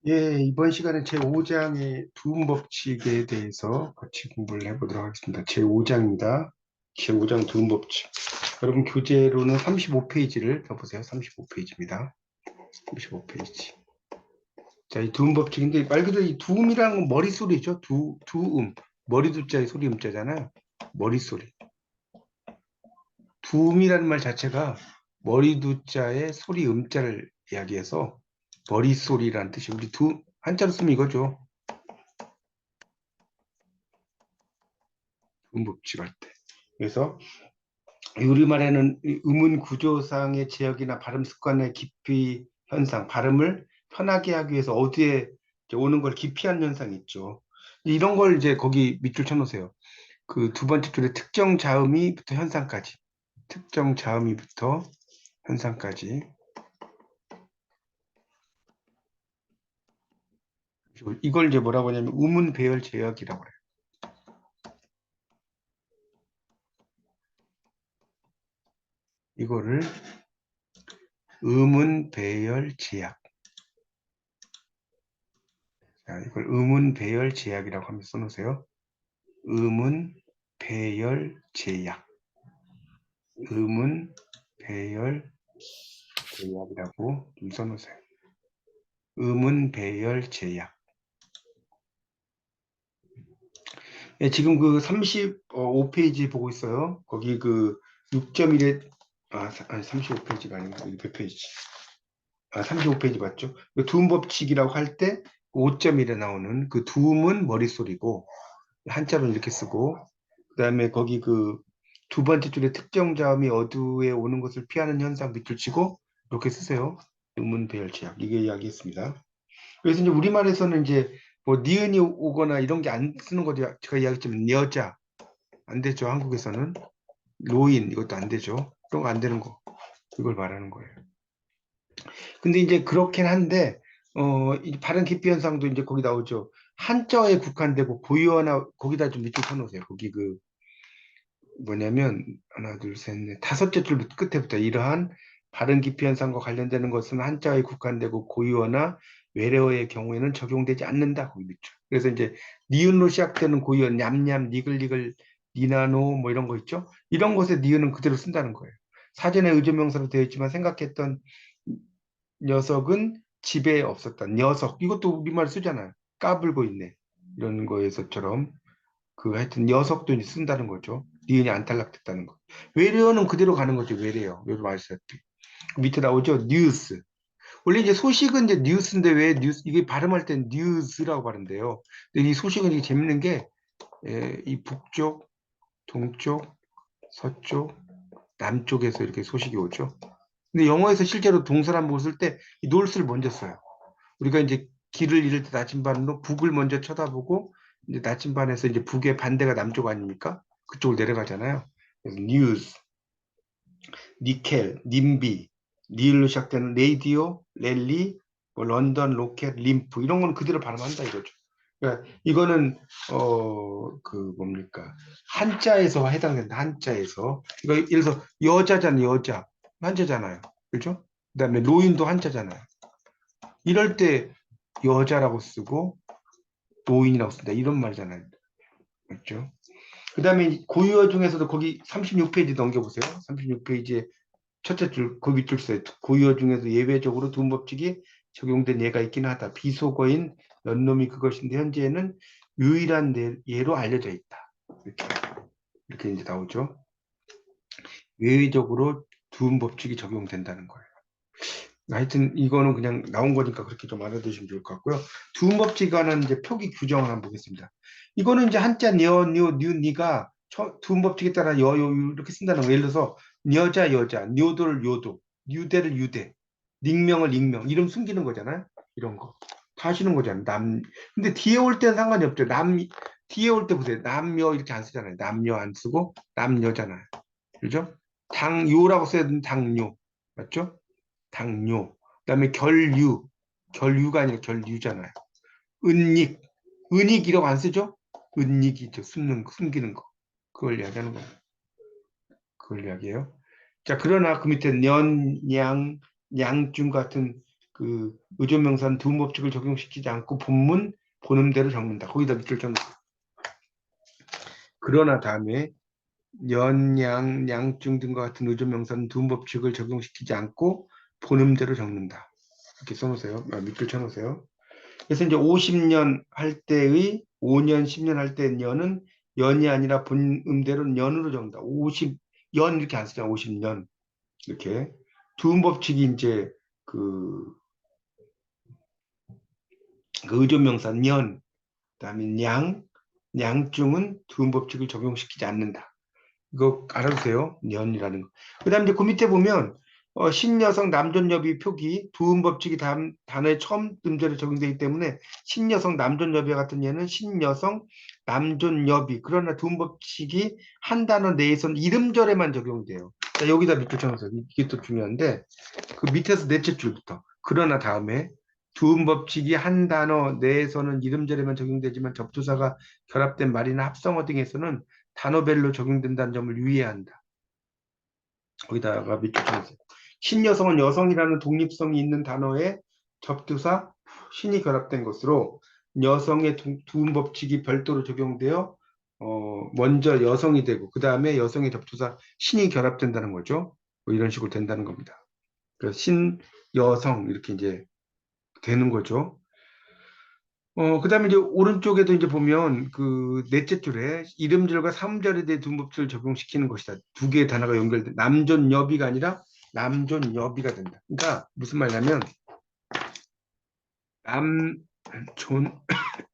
예, 이번 시간에 제5장의 두음 법칙에 대해서 같이 공부를 해보도록 하겠습니다. 제5장입니다. 제5장 두음 법칙. 여러분 교재로는 35페이지를 펴보세요. 35페이지입니다. 35페이지. 자, 이 두음 법칙인데 말 그대로 이 두음이라는 건 머릿소리죠. 두음. 머리 두자의 소리 음자잖아요. 머릿소리. 두음이라는 말 자체가 머리 두자의 소리 음자를 이야기해서 머릿소리라는 뜻이 우리 한자로 쓰면 이거죠. 음법칙할 때. 그래서 우리말에는 음운 구조상의 제약이나 발음 습관의 기피 현상, 발음을 편하게 하기 위해서 어디에 이제 오는 걸 기피한 현상이 있죠. 이런 걸 이제 거기 밑줄 쳐놓으세요. 그 두 번째 줄에 특정 자음이부터 현상까지. 특정 자음이부터 현상까지. 이걸 이제 뭐라고 하냐면 음운 배열 제약이라고 그래요. 이거를 음운 배열 제약. 자, 이걸 음운 배열 제약이라고 하면서 써놓으세요. 음운 배열 제약. 음운 배열 제약이라고 좀 써놓으세요. 음운 배열 제약. 예, 지금 그 35페이지 보고 있어요. 거기 그 6.1에 아니 35페이지가 아니고 몇 페이지? 35페이지 맞죠? 그 두음 법칙이라고 할 때 5.1에 나오는 그 두음은 머릿소리고 한자로 이렇게 쓰고 그다음에 거기 그 두 번째 줄에 특정 자음이 어두에 오는 것을 피하는 현상 밑줄 치고 이렇게 쓰세요. 음운 배열 제약 이게 이야기했습니다. 그래서 이제 우리말에서는 이제 뭐 니은이 오거나 이런 게 안 쓰는 거죠. 제가 이야기했지만 여자 안 되죠. 한국에서는 노인 이것도 안 되죠. 그런 거 안 되는 거 이걸 말하는 거예요. 근데 이제 그렇긴 한데 이 발음 기피 현상도 이제 거기 나오죠. 한자에 국한되고 고유어나 거기다 좀 밑줄 쳐놓으세요. 거기 그 뭐냐면 하나 둘셋넷 다섯째 줄 끝에부터 이러한 발음 기피 현상과 관련되는 것은 한자에 국한되고 고유어나 외래어의 경우에는 적용되지 않는다. 거기 밑줄. 그래서 이제 니은으로 시작되는 고유어 냠냠 니글니글 니나노 뭐 이런 거 있죠. 이런 것에 니은은 그대로 쓴다는 거예요. 사전에 의조명사로 되어 있지만 생각했던 녀석은 집에 없었다. 녀석 이것도 우리말 쓰잖아요. 까불고 있네. 이런 거에서처럼 그 하여튼 녀석도 이제 쓴다는 거죠. 니은이 안탈락됐다는 거. 외래어는 그대로 가는 거죠. 외래어. 요즘 아시다시피. 밑에 나오죠. 뉴스. 원래 이제 소식은 이제 뉴스인데 왜 뉴스 이게 발음할 땐 뉴스라고 발음돼요. 근데 이 소식은 이게 재밌는 게 이 북쪽, 동쪽, 서쪽, 남쪽에서 이렇게 소식이 오죠. 근데 영어에서 실제로 동사란 쓸 때 이 놀스를 먼저 써요. 우리가 이제 길을 잃을 때 나침반으로 북을 먼저 쳐다보고 이제 나침반에서 이제 북의 반대가 남쪽 아닙니까? 그쪽으로 내려가잖아요. 그래서 뉴스, 니켈, 님비, 니을로 시작되는 레이디오, 랠리, 뭐 런던, 로켓, 림프 이런 건 그대로 발음한다 이거죠. 그러니까 이거는 그 뭡니까 한자에서 해당된다. 한자에서 이거 예를 들어서 여자잖아요. 여자 한자잖아요. 그렇죠? 그다음에 노인도 한자잖아요. 이럴 때 여자라고 쓰고 노인이라고 쓴다. 이런 말이잖아요. 맞죠? 그 다음에 고유어 중에서도 거기 36페이지 넘겨보세요. 36페이지에 첫째 줄, 그 밑줄 써요. 고유어 중에서 예외적으로 두음법칙이 적용된 예가 있긴 하다. 비속어인 연놈이 그것인데 현재는 유일한 예로 알려져 있다. 이렇게 이제 나오죠. 예외적으로 두음법칙이 적용된다는 거예요. 하여튼 이거는 그냥 나온 거니까 그렇게 좀 알아두시면 좋을 것 같고요. 두음법칙에 관한 이제 표기 규정을 한번 보겠습니다. 이거는 이제 한자 녀, 뉴, 니가 두음법칙에 따라 여, 요 이렇게 쓴다는 거. 예를 들어서 여자, 여자, 뇨도를 요도, 유대를 유대, 닉명을 익명, 이름 숨기는 거잖아요. 이런 거. 다 하시는 거잖아요. 근데 뒤에 올 때는 상관이 없죠. 뒤에 올 때 보세요. 남녀 이렇게 안 쓰잖아요. 남녀 안 쓰고 남녀잖아요. 그죠? 당요라고 써야 되는 당뇨. 맞죠? 당뇨. 그다음에 결유가 아니라 결유잖아요. 은닉, 은닉이라고 안 쓰죠? 은닉이죠. 숨기는 거. 그걸 이야기하는 거예요. 그걸 이야기해요. 자, 그러나 그 밑에 년, 양, 양중 같은 그 의존명사는 두음 법칙을 적용시키지 않고 본문 본음대로 적는다. 거기다 밑줄 쳐놓고. 그러나 다음에 연, 양, 양중 등과 같은 의존명사는 두음 법칙을 적용시키지 않고 본음대로 적는다. 이렇게 써놓으세요. 밑줄 쳐놓으세요. 그래서 이제 50년 할 때의 5년, 10년 할 때 년은 연이 아니라 본음대로 년으로 적는다. 50연 이렇게 안 쓰잖아. 50년 이렇게 두음 법칙이 이제 그, 그 의존명사 년, 그다음에 양중은 두음 법칙을 적용시키지 않는다. 이거 알아두세요. 년이라는 거. 그다음에 이제 그 밑에 보면 신여성 남존여비 표기 두음 법칙이 단어의 처음 음절에 적용되기 때문에 신여성 남존여비 같은 예는 신여성 남존여비 그러나 두음 법칙이 한 단어 내에서는 이름절에만 적용돼요. 자, 여기다 밑줄 쳐놓으세요. 이게 또 중요한데 그 밑에서 넷째 줄부터 그러나 다음에 두음 법칙이 한 단어 내에서는 이름절에만 적용되지만 접두사가 결합된 말이나 합성어 등에서는 단어별로 적용된다는 점을 유의해야 한다. 거기다가 밑줄 쳐주세요. 신여성은 여성이라는 독립성이 있는 단어에 접두사 신이 결합된 것으로 여성의 두음 법칙이 별도로 적용되어 먼저 여성이 되고 그 다음에 여성의 접두사 신이 결합된다는 거죠. 뭐 이런 식으로 된다는 겁니다. 그래서 신, 여성 이렇게 이제 되는 거죠. 그다음에 이제 오른쪽에도 이제 보면 그 넷째 줄에 이름절과 삼음절에 대해 두음법칙을 적용시키는 것이다. 두 개의 단어가 연결된 남존여비가 아니라 남존여비가 된다. 그러니까 무슨 말이냐면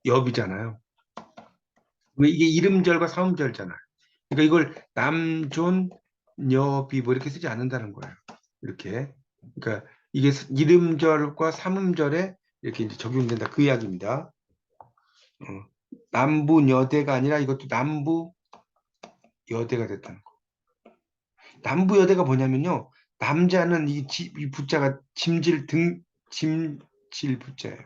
남존여비잖아요. 왜 이게 이름절과 삼음절잖아요. 그러니까 이걸 남존여비 뭐 이렇게 쓰지 않는다는 거예요. 이렇게. 그러니까 이게 이름절과 삼음절에 이렇게 이제 적용된다. 그 이야기입니다. 어, 남부여대가 아니라 이것도 남부여대가 됐다는 거. 남부여대가 뭐냐면요. 남자는 이 부자가 짐질 부자예요.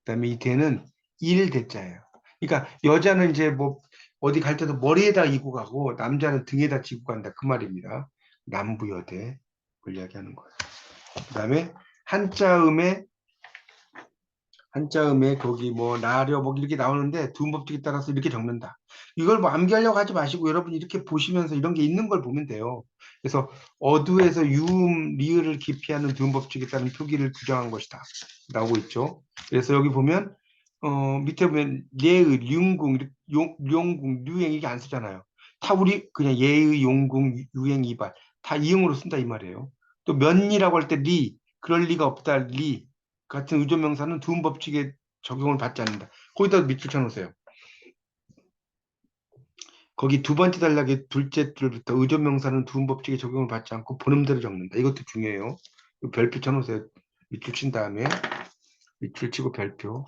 그다음에 이 대는 일대자예요. 그러니까 여자는 이제 뭐 어디 갈 때도 머리에다 이고 가고 남자는 등에다 지고 간다 그 말입니다. 남부여대 그걸 이야기하는 거예요. 그다음에 한자음에 한자음에 거기 뭐 나려 뭐 이렇게 나오는데 두음법칙에 따라서 이렇게 적는다. 이걸 뭐 암기하려고 하지 마시고 여러분 이렇게 보시면서 이런 게 있는 걸 보면 돼요. 그래서 어두에서 유음, 리을을 기피하는 두음법칙에 따른 표기를 규정한 것이다. 나오고 있죠. 그래서 여기 보면 밑에 보면 예의, 융궁, 용궁, 유행 이게 안 쓰잖아요. 다 우리 그냥 예의, 용궁, 유행, 이발 다 이응으로 쓴다 이 말이에요. 또 면이라고 할 때 리, 그럴 리가 없다 리 같은 의존명사는 두음 법칙에 적용을 받지 않는다. 거기다 밑줄 쳐놓으세요. 거기 두 번째 단락의 둘째 줄부터 의존명사는 두음 법칙에 적용을 받지 않고 본음대로 적는다. 이것도 중요해요. 별표 쳐놓으세요. 밑줄 친 다음에 밑줄 치고 별표.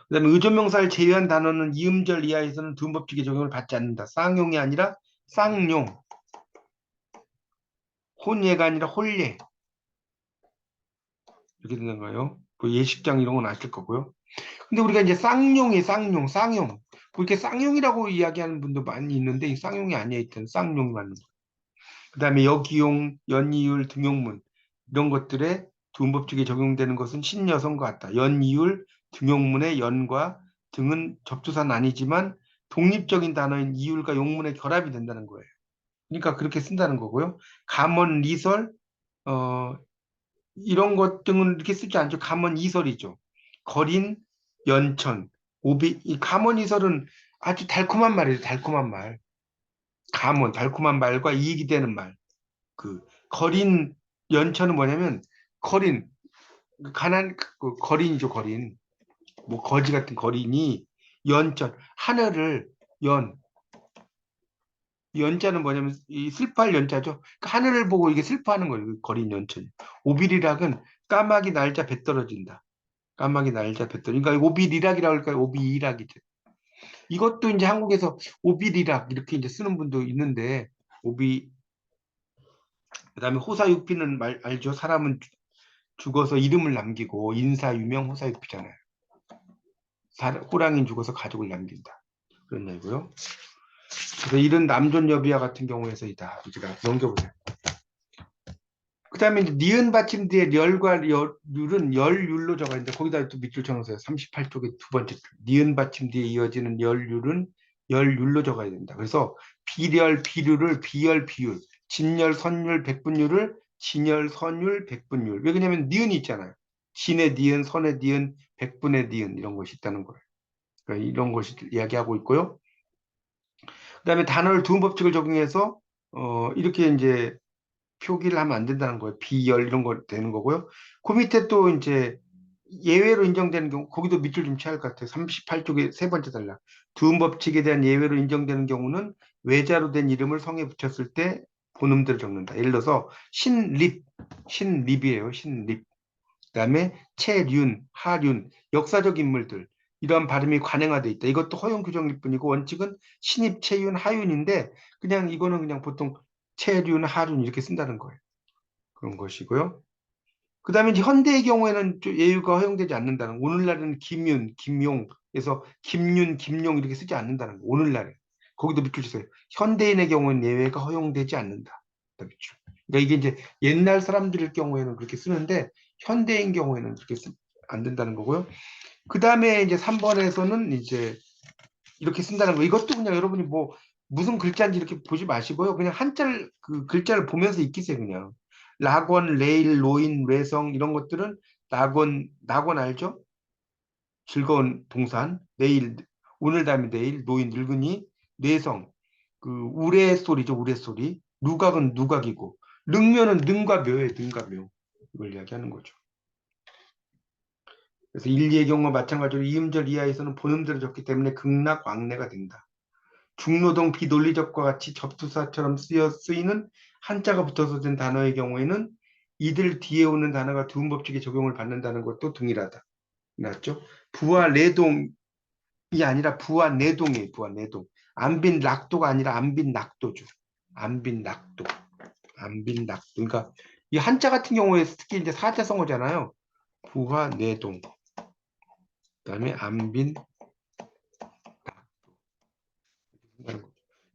그다음에 의존명사를 제외한 단어는 이음절 이하에서는 두음 법칙에 적용을 받지 않는다. 쌍용이 아니라 쌍용. 혼예가 아니라 홀예. 이렇게 되는 거예요. 그 예식장 이런 건 아실 거고요. 근데 우리가 이제 쌍용이 쌍용. 뭐 이렇게 쌍용이라고 이야기하는 분도 많이 있는데 이 쌍용이 아니야. 일단 쌍용이 맞는 거. 그다음에 여기용, 연이율, 등용문 이런 것들에 두음법칙에 적용되는 것은 신여성과 같다. 연이율, 등용문의 연과 등은 접두사는 아니지만 독립적인 단어인 이율과 용문의 결합이 된다는 거예요. 그러니까 그렇게 쓴다는 거고요. 감언, 리설, 어, 이런 것 등은 이렇게 쓰지 않죠. 감언, 이설이죠. 거린, 연천, 오비, 이 감언, 이설은 아주 달콤한 말이에요. 달콤한 말. 감언, 달콤한 말과 이익이 되는 말. 그 거린 연천은 뭐냐면 거린 그 거린이죠 거린 뭐 거지 같은 거린이 연천 하늘을 연 연자는 뭐냐면 이 슬퍼할 연자죠. 그러니까 하늘을 보고 이게 슬퍼하는 거예요. 그 거린 연천. 오비리락은 까마귀 날짜 배 떨어진다. 까마귀 날짜 배 떨어진다. 그러니까 오비리락이라고 할까요? 오비이락이죠. 이것도 이제 한국에서 오비리락 이렇게 이제 쓰는 분도 있는데 오비 그다음에 호사육비는 알죠? 사람은 죽어서 이름을 남기고 인사 유명 호사육비잖아요. 호랑이 죽어서 가족을 남긴다. 그런 얘기고요. 그래서 이런 남존 여비와 같은 경우에서이다. 우리가 넘겨보세요. 그 다음에 이제 니은 받침 뒤에 렬과 율은 열율로 적어야 되는데 거기다 또 밑줄 쳐놓으세요. 38쪽에 두 번째 줄. 니은 받침 뒤에 이어지는 열율은 열율로 적어야 된다. 그래서 비렬, 비류를 비열, 비율, 진열, 선율, 백분율을 진열, 선율, 백분율. 왜 그러냐면 니은이 있잖아요. 진의 니은, 선의 니은, 백분의 니은 이런 것이 있다는 거예요. 그러니까 이런 것을 이야기하고 있고요. 그 다음에 단어를 두음 법칙을 적용해서 이렇게 이제 표기를 하면 안 된다는 거예요. 비열 이런 거 되는 거고요. 그 밑에 또 이제 예외로 인정되는 경우 거기도 밑줄 좀 쳐야 할 것 같아요. 38쪽에 세 번째 단락. 두음 법칙에 대한 예외로 인정되는 경우는 외자로 된 이름을 성에 붙였을 때 본음대로 적는다. 예를 들어서 신립, 신립이에요. 신립. 그다음에 채륜, 하륜, 역사적 인물들 이러한 발음이 관행화돼 있다. 이것도 허용 규정일 뿐이고 원칙은 신입, 채윤, 하윤인데 그냥 이거는 그냥 보통 채륜, 하륜 이렇게 쓴다는 거예요. 그런 것이고요. 그다음에 이제 현대의 경우에는 좀 예유가 허용되지 않는다는 거. 오늘날은 김윤, 김용에서 김윤, 김용 이렇게 쓰지 않는다는 거. 오늘날에 거기도 밑줄 주세요. 현대인의 경우는 예외가 허용되지 않는다. 밑줄. 그러니까 이게 이제 옛날 사람들일 경우에는 그렇게 쓰는데 현대인 경우에는 그렇게 안 된다는 거고요. 그다음에 이제 3번에서는 이제 이렇게 쓴다는 거. 이것도 그냥 여러분이 뭐 무슨 글자인지 이렇게 보지 마시고요. 그냥 한자를 그 글자를 보면서 익히세요, 그냥. 락원, 레일, 로인, 레성 이런 것들은 낙원 알죠? 즐거운 동산, 내일, 오늘 다음에 내일, 노인, 늙은이, 뇌성, 그 우레소리죠, 우레소리. 누각은 누각이고, 능면은 능과 묘예요, 능과 묘. 이걸 이야기하는 거죠. 그래서 일리의 경우와 마찬가지로 이음절 이하에서는 본음대로 적기 때문에 극락, 왕래가 된다. 중노동 비논리적과 같이 접두사처럼 쓰이는 한자가 붙어서 된 단어의 경우에는 이들 뒤에 오는 단어가 두음법칙에 적용을 받는다는 것도 동일하다. 맞죠? 부와 내동이 아니라 부와 내동이에요. 부와 내동. 안빈 낙도가 아니라 안빈 낙도죠. 안빈 낙도. 안빈 낙도. 그러니까 이 한자 같은 경우에 특히 이제 사자성어잖아요. 부와 내동. 그다음에 안빈 그러니까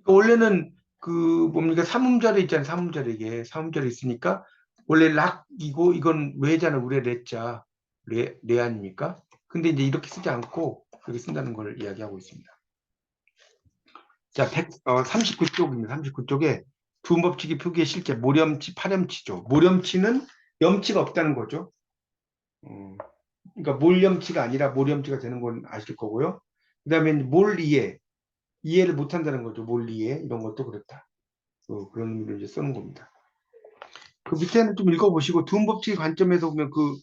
원래는 그 뭡니까 삼음절에 있잖아요. 삼음절에 이게 삼음절에 있으니까 원래 락이고 이건 외자는 우리 레자 레 아닙니까? 근데 이제 이렇게 쓰지 않고 그렇게 쓴다는 걸 이야기하고 있습니다. 자, 39쪽입니다. 39쪽에 두음법칙이 표기의 실제 모렴치, 파렴치죠. 모렴치는 염치가 없다는 거죠. 어, 그러니까 몰염치가 아니라 모렴치가 되는 건 아실 거고요. 그다음에 몰이해, 이해를 못한다는 거죠. 몰이해 이런 것도 그렇다. 그런 의미로 이제 쓰는 겁니다. 그 밑에는 좀 읽어보시고 두음법칙의 관점에서 보면 그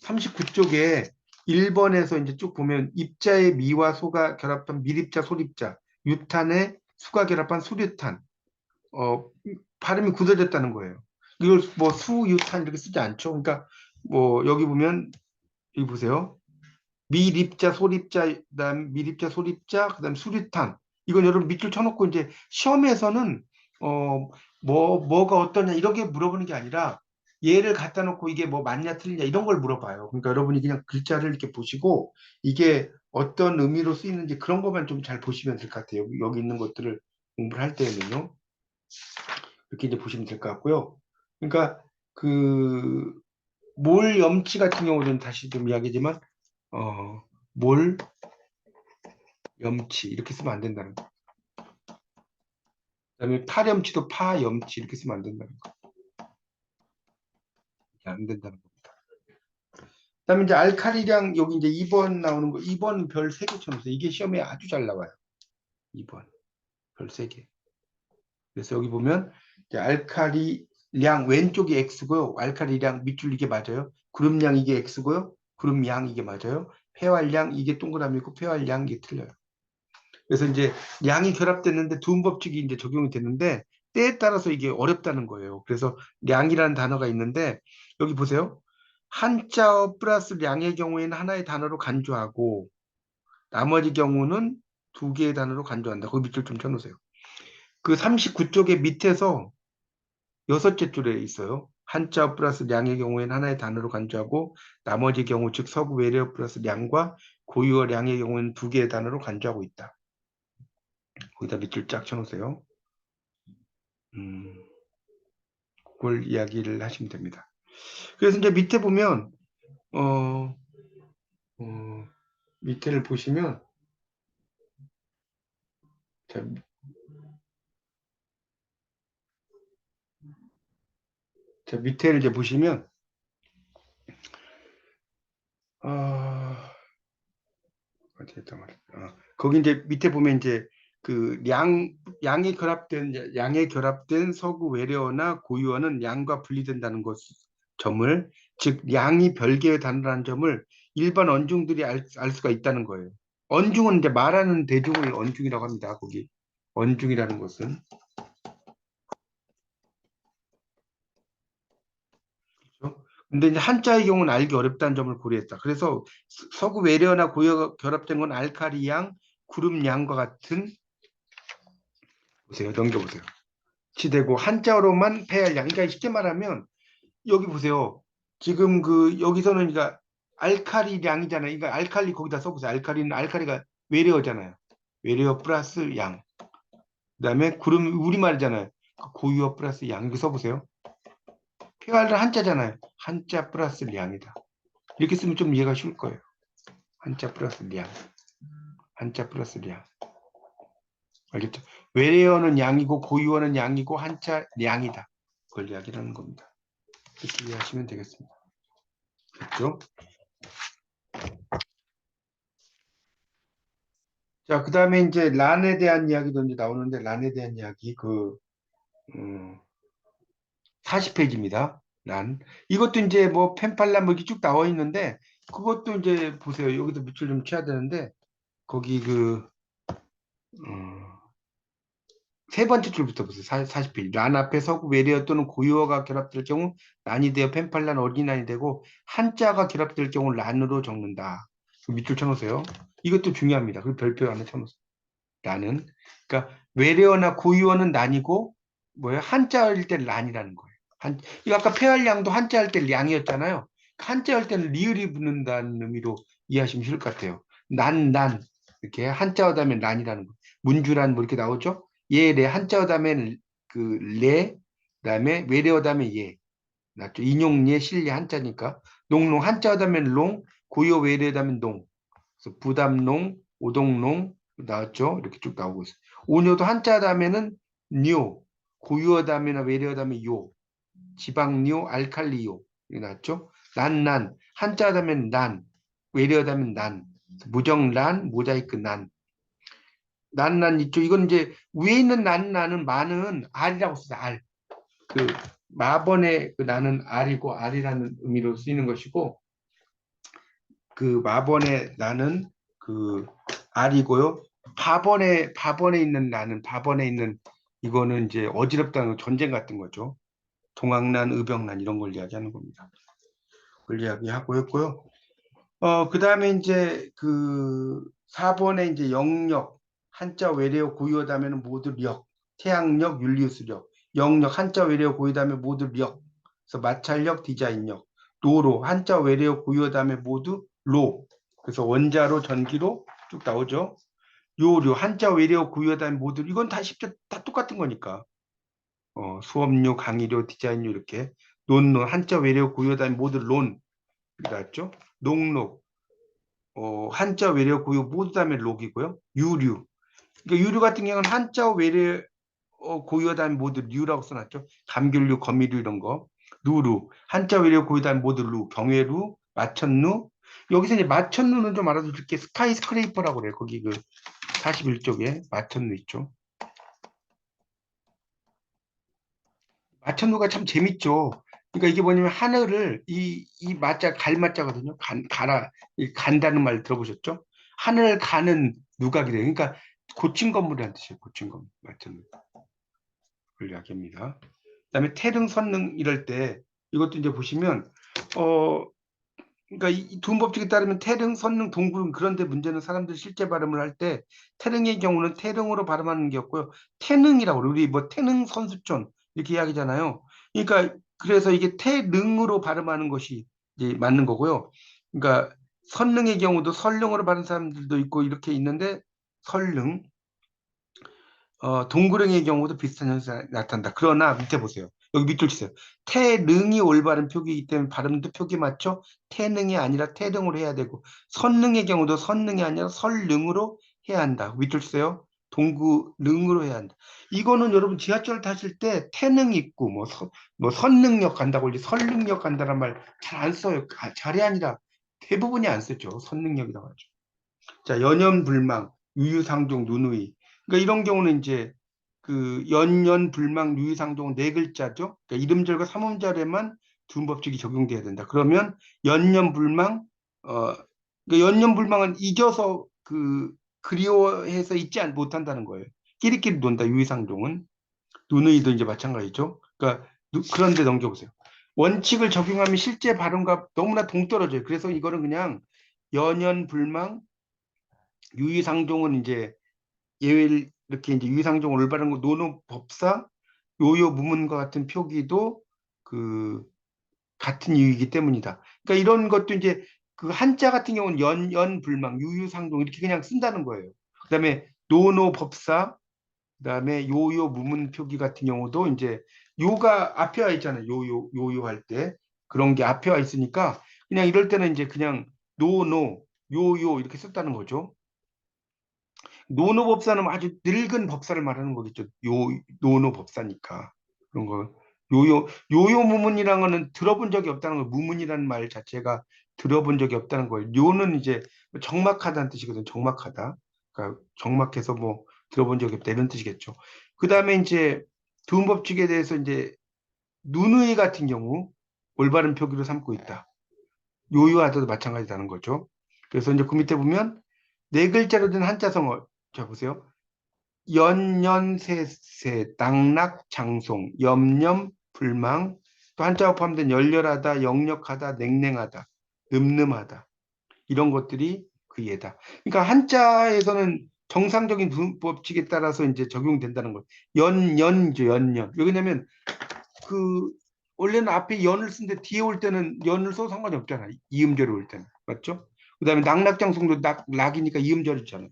39쪽에 1번에서 이제 쭉 보면 입자의 미와 소가 결합한 밀입자, 소립자, 유탄의 수가 결합한 수류탄, 어, 발음이 굳어졌다는 거예요. 이걸 뭐 수유탄 이렇게 쓰지 않죠. 그러니까 뭐 여기 보면 여기 보세요. 미립자, 소립자, 그다음 미립자, 소립자, 그다음 수류탄. 이건 여러분 밑줄 쳐놓고 이제 시험에서는 뭐가 어떠냐 이렇게 물어보는 게 아니라 얘를 갖다 놓고 이게 뭐 맞냐 틀리냐 이런 걸 물어봐요. 그러니까 여러분이 그냥 글자를 이렇게 보시고 이게 어떤 의미로 쓰이는지 그런 것만 좀 잘 보시면 될 것 같아요. 여기 있는 것들을 공부를 할 때는요. 이렇게 이제 보시면 될 것 같고요. 그러니까 그 몰 염치 같은 경우는 다시 좀 이야기지만 몰 염치 이렇게 쓰면 안 된다는 거. 그다음에 파렴치도 파염치 이렇게 쓰면 안 된다는 거. 안 된다는 겁니다. 그다음에 이제 알칼리량 여기 이제 2번 나오는 거 2번 별 3개 쳐놓으세요. 이게 시험에 아주 잘 나와요. 2번 별 3개. 그래서 여기 보면 이제 알칼리량 왼쪽이 X고요. 알칼리량 밑줄 이게 맞아요. 그룹량 이게 X고요. 그룹양 이게 맞아요. 폐활량 이게 동그라미고 폐활량 이게 틀려요. 그래서 이제 양이 결합됐는데 두음 법칙이 이제 적용이 됐는데 때에 따라서 이게 어렵다는 거예요. 그래서 량이라는 단어가 있는데 여기 보세요. 한자어 플러스 량의 경우에는 하나의 단어로 간주하고 나머지 경우는 두 개의 단어로 간주한다. 거기 밑줄 좀 쳐놓으세요. 그 39쪽의 밑에서 여섯째 줄에 있어요. 한자어 플러스 량의 경우에는 하나의 단어로 간주하고 나머지 경우 즉 서구 외래어 플러스 량과 고유어 량의 경우에는 두 개의 단어로 간주하고 있다. 거기다 밑줄 쫙 쳐놓으세요. 그걸 이야기를 하시면 됩니다. 그래서 이제 밑에 보면 어, 어, 밑에를 보시면 자, 밑에를 이제 보시면 어, 어디 했단 말이야. 거기 이제 밑에 보면 이제 그 양에 결합된 서구 외래어나 고유어는 양과 분리된다는 점을 즉 양이 별개의 단어라는 점을 일반 언중들이 알 수가 있다는 거예요. 언중은 이제 말하는 대중을 언중이라고 합니다. 거기 언중이라는 것은 그렇죠? 근데 이제 한자의 경우는 알기 어렵다는 점을 고려했다. 그래서 서구 외래어나 고유어가 결합된 건 알카리 양, 구름 양과 같은 보세요. 넘겨보세요. 치되고 한자어로만 폐할 양. 그러니까 쉽게 말하면 여기 보세요. 지금 그 여기서는 그러니까 알칼리량이잖아요. 그러니까 알칼리 거기다 써보세요. 알칼리가 외래어잖아요. 외래어 플러스 양. 그다음에 구름 우리말이잖아요. 고유어 플러스 양 이렇게 써보세요. 폐활은 한자잖아요. 한자 플러스 량이다. 이렇게 쓰면 좀 이해가 쉬울 거예요. 한자 플러스 량. 한자 플러스 량. 알겠죠? 외래어는 양이고 고유어는 양이고 한자 량이다. 그걸 이야기를 하는 겁니다. 이렇게 이해하시면 되겠습니다. 그렇죠? 자, 그 다음에 이제 란에 대한 이야기도 이제 나오는데, 란에 대한 이야기, 40페이지입니다. 란. 이것도 이제 뭐 펜팔라 뭐 이렇게 쭉 나와 있는데, 그것도 이제 보세요. 여기도 밑줄 좀 쳐야 되는데, 거기 음, 세 번째 줄부터 보세요. 40페이지. 란 앞에 서구 외래어 또는 고유어가 결합될 경우, 란이 되어 펜팔라는 어린란이 되고, 한자가 결합될 경우 란으로 적는다. 그 밑줄 쳐놓으세요. 이것도 중요합니다. 그리고 별표 안에 쳐놓으세요. 라는. 그러니까 외래어나 고유어는 난이고 뭐예요? 한자일 때 란이라는 거예요. 이거 아까 폐활량도 한자할 때 량이었잖아요. 한자할 때는 리을이 붙는다는 의미로 이해하시면 쉬울 것 같아요. 난 이렇게 한자어 다음에 란이라는 거. 문주란 뭐 이렇게 나오죠? 예, 래 한자어 다음에 래, 그다음에 외래어 다음에 예. 맞죠? 인용예, 실례 한자니까. 농농 한자어 다음에 롱, 고유어 외래어 다음에 농. 그래서 부담농, 오동농 나왔죠? 이렇게 쭉 나오고 있어요. 오뇨도 한자 다음에는 뇨, 고유어 다음에나 외래어 다음에 요, 지방뇨, 알칼리요 이렇게 나왔죠? 난난 한자 다음에는 난, 외래어 다음에 난, 무정란, 모자이크 난, 난난 있죠? 이건 이제 위에 있는 난은 많은 알이라고 써요. 알. 그 마번의 그 나는 알이고 알이라는 의미로 쓰이는 것이고 그 마번의 나는 그 알이고요. 밥원에 있는 나는 밥원에 있는 이거는 이제 어지럽다는 전쟁 같은 거죠. 동학난, 의병난 이런 걸 이야기하는 겁니다. 그걸 이야기하고 있고요. 그 다음에 이제 그 4번에 이제 영역, 한자 외래어 고유어 다음에는 모두 력, 태양력, 율리우스력, 영역, 한자 외래어 고유어 다음에 모두 력, 그래서 마찰력, 디자인력, 노로, 한자 외래어 고유어 다음에 모두 로, 그래서 원자로, 전기로 쭉 나오죠. 요료, 한자 외래어 고유어 다음에 모두, 이건 다 쉽죠. 다 똑같은 거니까. 수업료, 강의료, 디자인료 이렇게. 논론, 한자 외래어 고유어 다음에 모두 론, 이렇게 나왔죠. 농록, 한자 외래어 고유 모두 다음에 록이고요. 유류. 그러니까 유류 같은 경우는 한자 외래 고유어 다음에 모두 류라고 써놨죠. 감귤류, 거미류 이런 거. 누루. 한자 외래어 고유 다음에 모두 루. 경외루, 마천루. 여기서 이제 마천루는 좀 알아두실게. 스카이스크레이퍼라고 그래요. 거기 그 41쪽에 마천루 있죠. 마천루가 참 재밌죠. 그러니까 이게 뭐냐면 하늘을 이 마자 갈마자거든요. 간다는 말 들어보셨죠? 하늘을 가는 누각이래요. 그러니까 고층 건물이라는 뜻이에요. 고층 건물. 마천루. 그걸 이야기합니다. 그다음에 태릉, 선릉 이럴 때 이것도 이제 보시면 어 그러니까 이 두음법칙에 따르면 태릉, 선릉, 동구릉 그런데 문제는 사람들이 실제 발음을 할 때 태릉의 경우는 태릉으로 발음하는 게 없고요. 태릉이라고 그래요. 우리 뭐 태릉 선수촌 이렇게 이야기잖아요. 그러니까 그래서 이게 태릉으로 발음하는 것이 이제 맞는 거고요. 그러니까 선릉의 경우도 설릉으로 발음하는 사람들도 있고 이렇게 있는데 설릉, 동구릉의 경우도 비슷한 현상이 나타난다. 그러나 밑에 보세요. 여기 밑줄 치세요. 태능이 올바른 표기이기 때문에 발음도 표기 맞죠? 태능이 아니라 태능으로 해야 되고 선능의 경우도 선능이 아니라 설능으로 해야 한다. 밑줄 치세요. 동구 능으로 해야 한다. 이거는 여러분 지하철 타실 때 태능 있고 뭐 선능력 간다고 이제 설능력 간다는 말 잘 안 써요. 잘이 아니라 대부분이 안 쓰죠. 선능력이라고 하죠. 자, 연연불망, 유유상종, 누누이. 그러니까 이런 경우는 이제 그 연연불망, 유유상종 네 글자죠. 그러니까 이름절과 삼음절에만 두음법칙이 적용돼야 된다. 그러면 연연불망, 그러니까 연연불망은 잊어서 그리워해서 못한다는 거예요. 끼리끼리 논다, 유유상종은. 누누이도 이제 마찬가지죠. 그러니까 그런데 넘겨보세요. 원칙을 적용하면 실제 발음과 너무나 동떨어져요. 그래서 이거는 그냥 연연불망, 유의상종은 이제 예외를 이렇게 이제 유의상종 올바른 거 노노법사 요요 무문과 같은 표기도 그 같은 이유이기 때문이다. 그러니까 이런 것도 이제 그 한자 같은 경우는 연연불망 유유상종 이렇게 그냥 쓴다는 거예요. 그다음에 노노법사 그다음에 요요 무문 표기 같은 경우도 이제 요가 앞에 와 있잖아요. 요요 할 때 그런 게 앞에 와 있으니까 그냥 이럴 때는 이제 그냥 노노 요요 이렇게 썼다는 거죠. 노노법사는 아주 늙은 법사를 말하는 거겠죠. 노노법사니까. 그런 거. 요요 무문이라는 거는 들어본 적이 없다는 거예요. 무문이라는 말 자체가 들어본 적이 없다는 거예요. 요는 이제 적막하다는 뜻이거든요. 적막하다. 그러니까 적막해서 뭐 들어본 적이 없다 이런 뜻이겠죠. 그 다음에 이제 두음법칙에 대해서 이제 누누이 같은 경우 올바른 표기로 삼고 있다. 요요하다도 마찬가지라는 거죠. 그래서 이제 그 밑에 보면 네 글자로 된 한자성어 자 보세요. 연연세세 낙락장송 염염불망 또 한자어 포함된 열렬하다 역력하다 냉랭하다 늠름하다 이런 것들이 그 예다. 그러니까 한자에서는 정상적인 법칙에 따라서 이제 적용된다는 거예요. 연연이죠 연연. 왜냐면 그 원래는 앞에 연을 쓰는데 뒤에 올 때는 연을 써도 상관이 없잖아. 이음절이 올 때는 맞죠? 그다음에 낙락장송도 낙이니까 이음절이잖아요.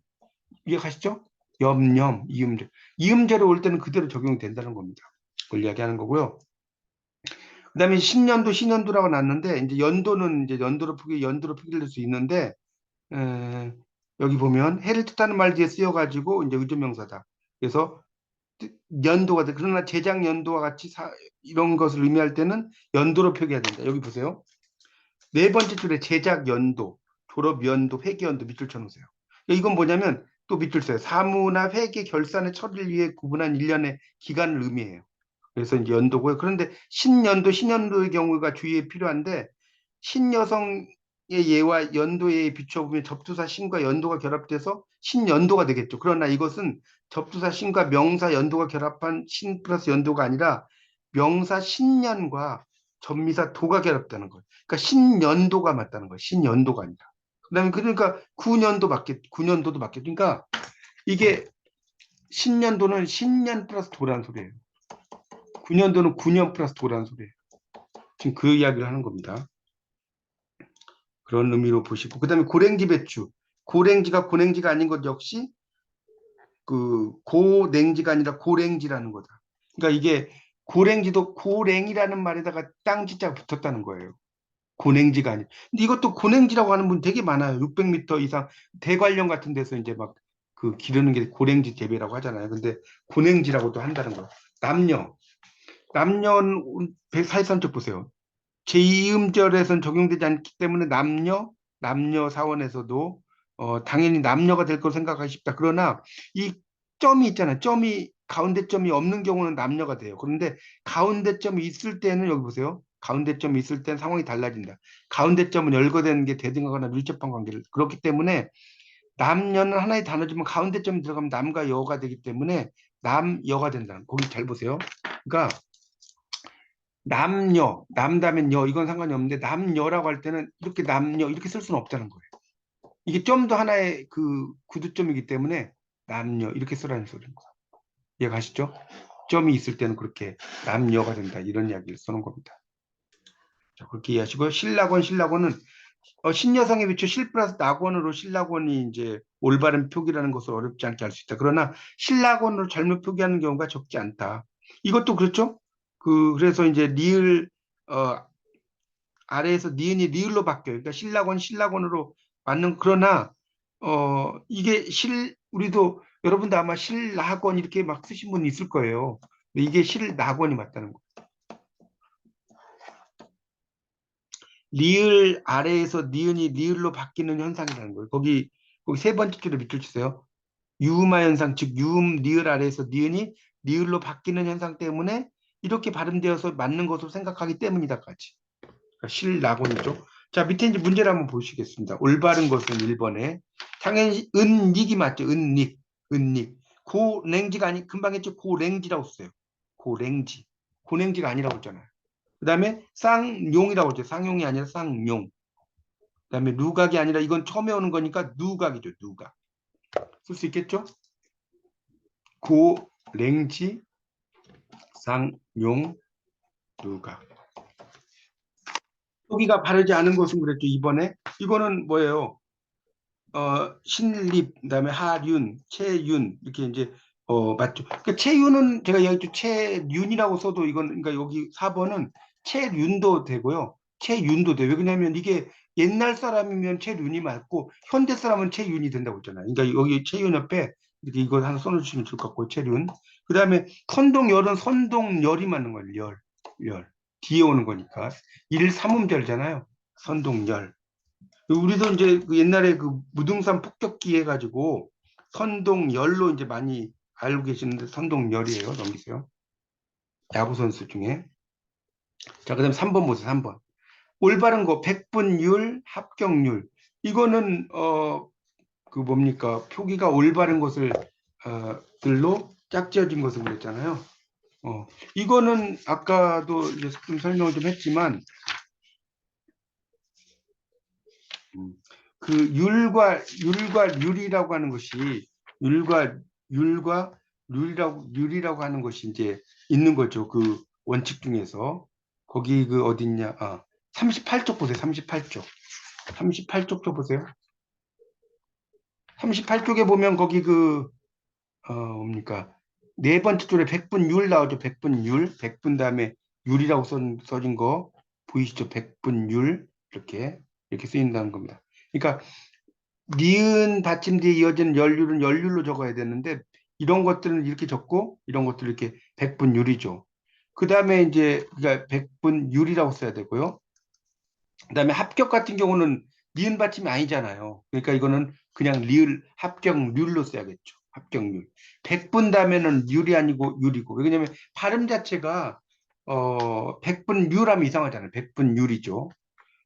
이해가시죠? 염염, 이음절. 이음절에 올 때는 그대로 적용된다는 겁니다. 그걸 이야기하는 거고요. 그 다음에 신년도, 신년도라고 났는데, 이제 연도는 이제 연도로 표기될 수 있는데, 에, 여기 보면 해를 뜻하는 말 뒤에 쓰여가지고 이제 의조명사다. 그래서 연도가 돼. 그러나 제작 연도와 같이 이런 것을 의미할 때는 연도로 표기해야 된다. 여기 보세요. 네 번째 줄에 제작 연도, 졸업 연도, 회계 연도 밑줄 쳐놓으세요. 이건 뭐냐면 또 밑줄 써요. 사무나 회계 결산의 처리를 위해 구분한 1년의 기간을 의미해요. 그래서 이제 연도고요. 그런데 신년도, 신년도의 경우가 주의에 필요한데 신여성의 예와 연도의 예에 비춰보면 접두사 신과 연도가 결합돼서 신연도가 되겠죠. 그러나 이것은 접두사 신과 명사 연도가 결합한 신 플러스 연도가 아니라 명사 신년과 전미사 도가 결합되는 거예요. 그러니까 신연도가 맞다는 거예요. 신연도가 아니라. 그다음에 그러니까 9년도도 맞겠. 그러니까 이게 신년도는 신년 플러스 도라는 소리예요. 9년도는 9년 플러스 도라는 소리예요. 지금 그 이야기를 하는 겁니다. 그런 의미로 보시고 그다음에 고랭지 배추. 고랭지가 아닌 것 역시 그 고냉지가 아니라 고랭지라는 거다. 그러니까 이게 고랭지도 고랭이라는 말에다가 땅지자가 붙었다는 거예요. 고냉지가 아니. 근데 이것도 고냉지라고 하는 분 되게 많아요. 600m 이상 대관령 같은 데서 이제 막 그 기르는 게 고냉지 재배라고 하잖아요. 근데 고냉지라고도 한다는 거예요. 남녀는 사회선적 보세요. 제2음절에선 적용되지 않기 때문에 남녀 사원에서도 당연히 남녀가 될 거로 생각하기 쉽다. 그러나 이 점이 있잖아요. 가운데 점이 없는 경우는 남녀가 돼요. 그런데 가운데 점이 있을 때는 여기 보세요. 가운데 점이 있을 때는 상황이 달라진다. 가운데 점은 열거되는 게 대등하거나 밀접한 관계를 그렇기 때문에 남녀는 하나의 단어지만 가운데 점이 들어가면 남과 여가 되기 때문에 남여가 된다는 거기 잘 보세요. 그러니까 남다면 여, 이건 상관이 없는데, 남여라고 할 때는 이렇게 남여, 이렇게 쓸 수는 없다는 거예요. 이게 점도 하나의 그 구두점이기 때문에 남여, 이렇게 쓰라는 소리입니다. 이해가시죠? 점이 있을 때는 그렇게 남여가 된다. 이런 이야기를 쓰는 겁니다. 자, 그렇게 이해하시고요. 신락원은 신여성에 비춰 실 플러스 낙원으로 신락원이 이제 올바른 표기라는 것을 어렵지 않게 할 수 있다. 그러나 신락원으로 잘못 표기하는 경우가 적지 않다. 이것도 그렇죠? 그래서 이제 리을, 아래에서 니은이 리을로 바뀌어요. 그러니까 신라곤, 신라곤으로 맞는, 그러나, 이게 우리도 여러분도 아마 신라곤 이렇게 막 쓰신 분 있을 거예요. 근데 이게 신라곤이 맞다는 거. 리을 아래에서 니은이 리을로 바뀌는 현상이라는 거예요. 거기 세 번째 줄에 밑줄 치세요. 유음화 현상, 즉 유음 리을 아래에서 니은이 리을로 바뀌는 현상 때문에 이렇게 발음되어서 맞는 것으로 생각하기 때문이다까지. 그러니까 신라곤이죠. 자, 밑에 이제 문제를 한번 보시겠습니다. 올바른 것은 1번에 당연히 은닉이 맞죠. 은닉, 은닉. 고랭지가 아니, 금방 했죠. 고랭지라고 써요. 고랭지. 고랭지가 아니라고 했잖아요. 그 다음에 쌍용이라고 했죠. 쌍용이 아니라 쌍용. 그 다음에 누각이 아니라 이건 처음에 오는 거니까 누각이죠. 누각. 쓸 수 있겠죠? 고랭지, 쌍용, 누각. 여기가 바르지 않은 것은 그랬죠. 이번에 이거는 뭐예요? 신립, 그다음에 하륜, 채윤 이렇게 이제 맞죠. 그 채윤은 제가 얘기했죠. 채윤이라고 써도 이건 그러니까 여기 4번은 채윤도 되고요. 채윤도 돼요. 왜냐하면 이게 옛날 사람이면 채윤이 맞고 현대 사람은 채윤이 된다고 했잖아요. 그러니까 여기 채윤 옆에 이렇게 이거 하나 써놓으시면 좋을 것 같고 채윤. 그다음에 선동열은 선동열이 맞는 거예요. 열. 뒤에 오는 거니까. 일삼음절잖아요. 선동열. 우리도 이제 그 옛날에 그 무등산 폭격기 해가지고 선동열로 이제 많이 알고 계시는데 선동열이에요. 넘기세요. 야구 선수 중에. 자, 그다음 3번 보세요. 3번. 올바른 거 백분율, 합격률. 이거는 그 뭡니까? 표기가 올바른 것을 들로 짝지어진 것을 그랬잖아요. 이거는 아까도 이제 좀 설명을 좀 했지만 음, 그 율과 율이라고 하는 것이 율과 율과 율이라고 하는 것이 이제 있는 거죠. 그 원칙 중에서 거기 그 어딨냐? 38쪽 보세요. 38쪽. 38쪽 좀 보세요. 38쪽에 보면 거기 뭡니까? 네 번째 줄에 백분율 나오죠. 백분율. 백분 다음에 율이라고 써진 거 보이시죠? 백분율. 이렇게 쓰인다는 겁니다. 그러니까 니은 받침 뒤에 이어지는 연륜은 연륜로 적어야 되는데 이런 것들은 이렇게 적고 이런 것들은 이렇게 백분율이죠. 그 다음에 이제 그러니까 백분율이라고 써야 되고요. 그 다음에 합격 같은 경우는 니은 받침이 아니잖아요. 그러니까 이거는 그냥 리을 합격률로 써야겠죠. 합격률. 백분 다음에는 율이 아니고 율이고. 왜냐면 발음 자체가 백분율하면 이상하잖아요. 백분율이죠.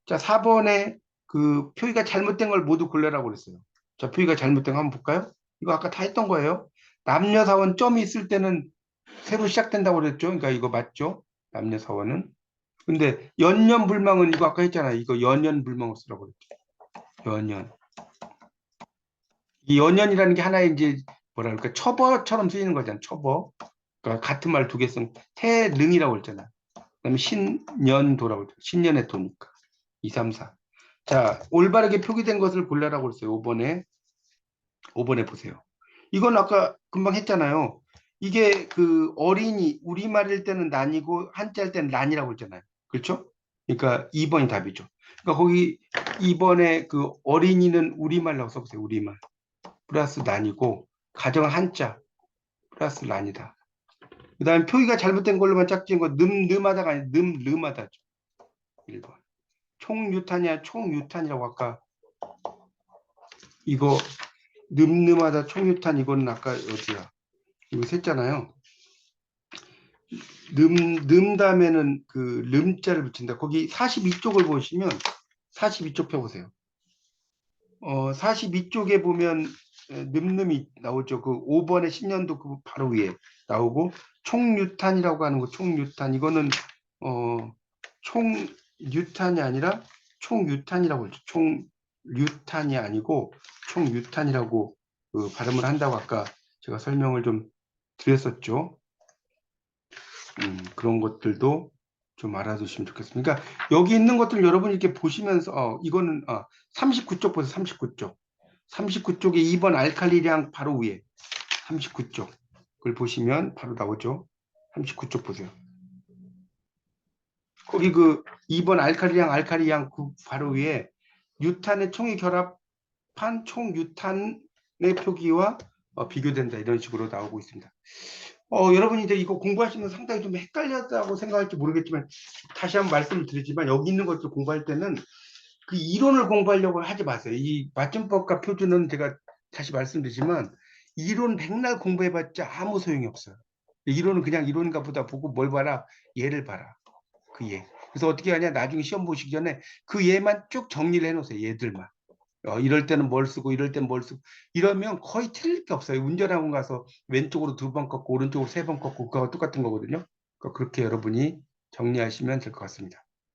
자, 4번에 그 표기가 잘못된 걸 모두 골라라고 그랬어요. 자, 표기가 잘못된 거 한번 볼까요? 이거 아까 다 했던 거예요. 남녀 사원 점이 있을 때는 새로 시작된다고 그랬죠. 그러니까 이거 맞죠? 남녀 사원은. 근데 연년불망은 이거 아까 했잖아요. 이거 연년불망을 쓰라고 그랬죠. 연년. 이 연년이라는 게 하나의 이제 뭐랄까 처버처럼 쓰이는 거잖아요. 처버. 그러니까 같은 말 두 개 쓴 태릉이라고 했잖아요. 그다음에 신년도라고 했죠. 신년의 도니까. 2, 3, 4. 자, 올바르게 표기된 것을 골라라고 그랬어요. 5번에 보세요. 이건 아까 금방 했잖아요. 이게 그 어린이, 우리말일 때는 난이고 한자일 때는 난이라고 했잖아요. 그렇죠? 그러니까 2번이 답이죠. 그러니까 거기 2번에 그 어린이는 우리말라고 써보세요. 우리말. 플러스 난이고 가정은 한자 플러스 난이다. 그 다음에 표기가 잘못된 걸로만 짝지은 거 늠하다가 아니라 늠름하다죠. 1번. 총유탄이야 총유탄이라고 아까 이거 늠름하다 총유탄 이거는 아까 어디야? 이거 셌잖아요. 늠 다음에는 그 름자를 붙인다. 거기 42쪽을 보시면 42쪽 펴보세요. 42쪽에 보면 늠름이 나오죠. 그 5번의 10년도 그 바로 위에 나오고 총유탄이라고 하는 거 총유탄 이거는 총유탄이 아니라 총유탄이라고 했죠. 총유탄이 아니고 총유탄이라고 그 발음을 한다고 아까 제가 설명을 좀 드렸었죠. 그런 것들도 좀 알아두시면 좋겠습니다. 그러니까 여기 있는 것들 여러분이 이렇게 보시면서 이거는 39쪽 보세요. 39쪽. 39쪽에 2번 알칼리량 바로 위에 39쪽. 그걸 보시면 바로 나오죠. 39쪽 보세요. 거기 그 2번 알카리양 그 바로 위에 유탄의 총이 결합한 총유탄의 표기와 비교된다 이런 식으로 나오고 있습니다. 여러분이 이제 이거 공부하시면 상당히 좀 헷갈렸다고 생각할지 모르겠지만 다시 한번 말씀을 드리지만 여기 있는 것들 공부할 때는 그 이론을 공부하려고 하지 마세요. 이 맞춤법과 표준은 제가 다시 말씀드리지만 이론 백날 공부해봤자 아무 소용이 없어요. 이론은 그냥 이론인가 보다 보고 뭘 봐라? 얘를 봐라. 그 얘. 그래서 어떻게 하냐? 나중에 시험 보시기 전에 그 얘만 쭉 정리를 해놓으세요. 얘들만. 이럴 때는 뭘 쓰고 이럴 때는 뭘 쓰고 이러면 거의 틀릴 게 없어요. 운전학원 가서 왼쪽으로 2번 꺾고 오른쪽으로 3번 꺾고 그거 똑같은 거거든요. 그러니까 그렇게 여러분이 정리하시면 될 것 같습니다.